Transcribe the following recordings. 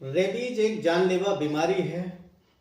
Rabies एक जानलेवा बीमारी है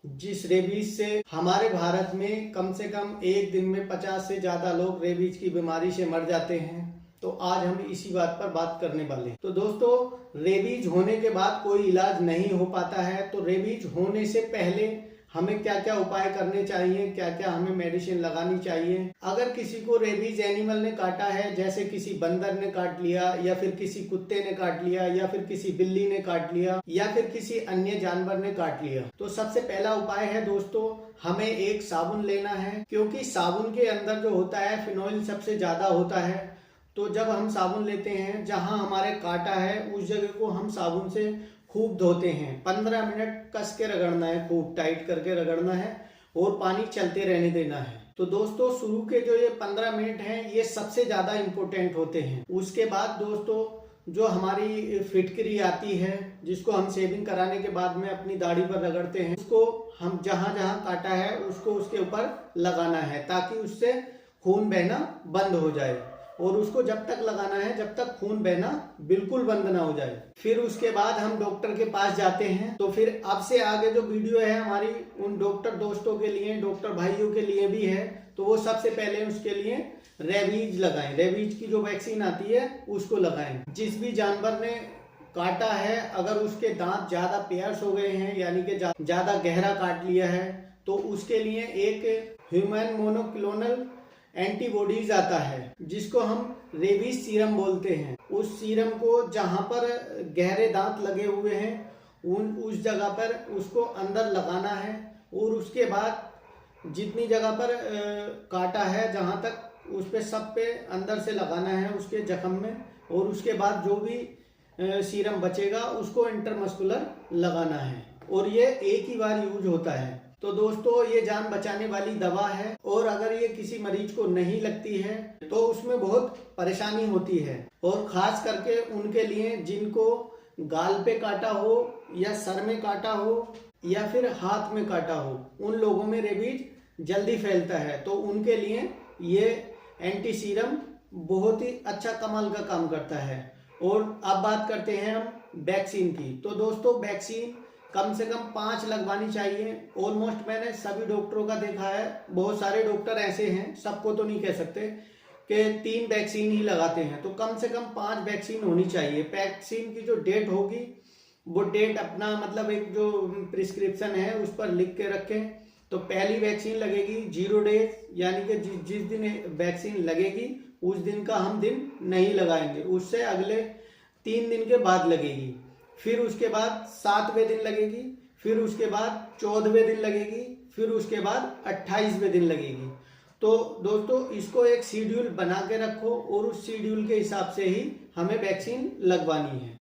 जिस रेबीज से हमारे भारत में कम से कम एक दिन में 50 से ज्यादा लोग रेबीज की बीमारी से मर जाते हैं। तो आज हम इसी बात पर बात करने वाले हैं। तो दोस्तों, रेबीज होने के बाद कोई इलाज नहीं हो पाता है। तो रेबीज होने से पहले हमें क्या क्या उपाय करने चाहिए, क्या क्या हमें मेडिसिन लगानी चाहिए। अगर किसी को रेबीज एनिमल ने काटा है, जैसे किसी बंदर ने काट लिया या फिर किसी कुत्ते ने काट लिया या फिर किसी बिल्ली ने काट लिया या फिर किसी अन्य जानवर ने काट लिया, तो सबसे पहला उपाय है दोस्तों, हमें एक साबुन लेना है। क्योंकि साबुन के अंदर जो होता है फिनोइल सबसे ज्यादा होता है। तो जब हम साबुन लेते हैं, जहां हमारे काटा है उस जगह को हम साबुन से खूब धोते हैं। 15 मिनट कस के रगड़ना है, खूब टाइट करके रगड़ना है और पानी चलते रहने देना है। तो दोस्तों, शुरू के जो ये 15 मिनट हैं ये सबसे ज्यादा इम्पोर्टेंट होते हैं। उसके बाद दोस्तों, जो हमारी फिटकरी आती है जिसको हम शेविंग कराने के बाद में अपनी दाढ़ी पर रगड़ते हैं, उसको हम जहां जहां काटा है उसको उसके ऊपर लगाना है ताकि उससे खून बहना बंद हो जाए। और उसको जब तक लगाना है जब तक खून बहना बिल्कुल बंद ना हो जाए। फिर उसके बाद हम डॉक्टर के पास जाते हैं। तो फिर अब से आगे जो वीडियो है हमारी उन डॉक्टर दोस्तों के लिए, डॉक्टर भाइयों के लिए भी है। तो वो सबसे पहले उसके लिए रेबीज लगाएं। रेबीज की जो वैक्सीन आती है उसको लगाएं। जिस भी जानवर ने काटा है, अगर उसके दांत ज्यादा पियर्स हो गए हैं यानी कि ज्यादा गहरा काट लिया है, तो उसके लिए एक ह्यूमन मोनोक्लोनल एंटीबॉडीज आता है जिसको हम रेबीज सीरम बोलते हैं। उस सीरम को जहां पर गहरे दांत लगे हुए हैं उस जगह पर उसको अंदर लगाना है। और उसके बाद जितनी जगह पर काटा है जहां तक उस पे सब पे अंदर से लगाना है उसके जख्म में। और उसके बाद जो भी सीरम बचेगा उसको इंटरमस्कुलर लगाना है। और ये एक ही बार यूज होता है। तो दोस्तों, ये जान बचाने वाली दवा है। और अगर ये किसी मरीज को नहीं लगती है तो उसमें बहुत परेशानी होती है। और खास करके उनके लिए जिनको गाल पे काटा हो या सर में काटा हो या फिर हाथ में काटा हो, उन लोगों में रेबीज जल्दी फैलता है। तो उनके लिए ये एंटी सीरम बहुत ही अच्छा कमाल का काम करता है। और अब बात करते हैं हम वैक्सीन की। तो दोस्तों, वैक्सीन कम से कम 5 लगवानी चाहिए। ऑलमोस्ट मैंने सभी डॉक्टरों का देखा है। बहुत सारे डॉक्टर ऐसे हैं, सबको तो नहीं कह सकते, कि 3 वैक्सीन ही लगाते हैं। तो कम से कम 5 वैक्सीन होनी चाहिए। वैक्सीन की जो डेट होगी वो डेट अपना मतलब एक जो प्रिस्क्रिप्शन है उस पर लिख के रखें। तो पहली वैक्सीन लगेगी 0 डेज, यानी कि जिस दिन वैक्सीन लगेगी उस दिन का हम दिन नहीं लगाएंगे, उससे अगले 3 दिन के बाद लगेगी। फिर उसके बाद 7वें दिन लगेगी, फिर उसके बाद 14वें दिन लगेगी, फिर उसके बाद 28वें दिन लगेगी। तो दोस्तों, इसको एक शेड्यूल बना के रखो और उस शेड्यूल के हिसाब से ही हमें वैक्सीन लगवानी है।